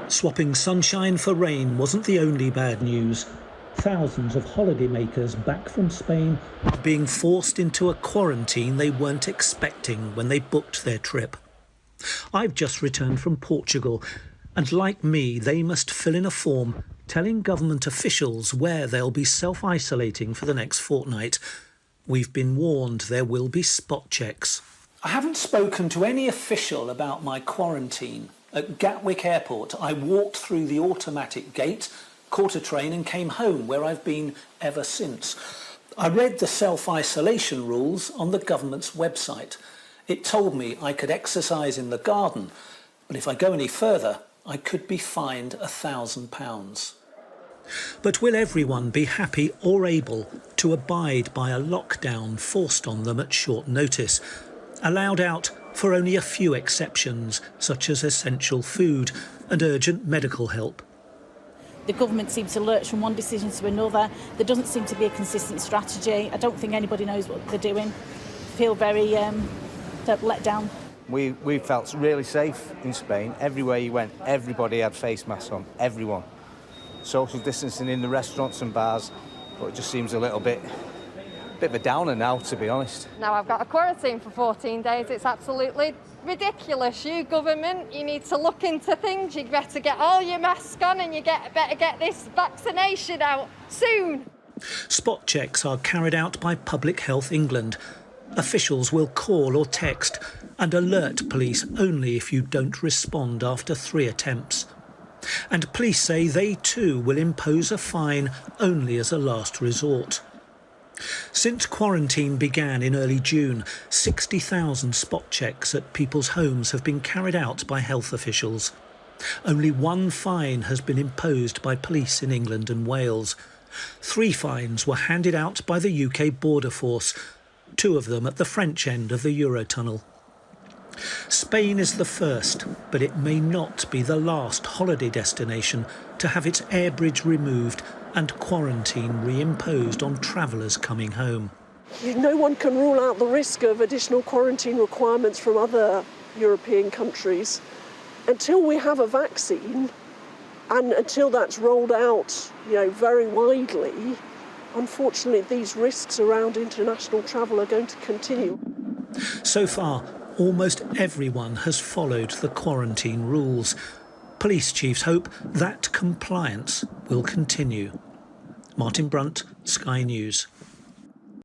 Swapping sunshine for rain wasn't the only bad news. Thousands of holidaymakers back from Spain are being forced into a quarantine they weren't expecting when they booked their trip. I've just returned from Portugal, and like me, they must fill in a form telling government officials where they'll be self-isolating for the next fortnight. We've been warned there will be spot checks. I haven't spoken to any official about my quarantine. At Gatwick Airport, I walked through the automatic gate, caught a train and came home, where I've been ever since. I read the self-isolation rules on the government's website. It told me I could exercise in the garden, but if I go any further, I could be fined £1,000. But will everyone be happy or able to abide by a lockdown forced on them at short notice, allowed out for only a few exceptions, such as essential food and urgent medical help? The government seems to lurch from one decision to another. There doesn't seem to be a consistent strategy. I don't think anybody knows what they're doing. I feel very let down. We felt really safe in Spain. Everywhere you went, everybody had face masks on, everyone. Social distancing in the restaurants and bars, but it just seems a little bit of a downer now, to be honest. Now I've got a quarantine for 14 days. It's absolutely ridiculous. You government, you need to look into things. You better get all your masks on and you better get this vaccination out soon. Spot checks are carried out by Public Health England. Officials will call or text and alert police only if you don't respond after 3 attempts. And police say they too will impose a fine only as a last resort. Since quarantine began in early June, 60,000 spot checks at people's homes have been carried out by health officials. Only 1 fine has been imposed by police in England and Wales. 3 fines were handed out by the UK Border Force, 2 of them at the French end of the Eurotunnel. Spain is the first, but it may not be the last holiday destination to have its air bridge removed and quarantine reimposed on travellers coming home. No one can rule out the risk of additional quarantine requirements from other European countries until we have a vaccine and until that's rolled out, very widely. Unfortunately, these risks around international travel are going to continue. So far, almost everyone has followed the quarantine rules. Police chiefs hope that compliance will continue. Martin Brunt, Sky News.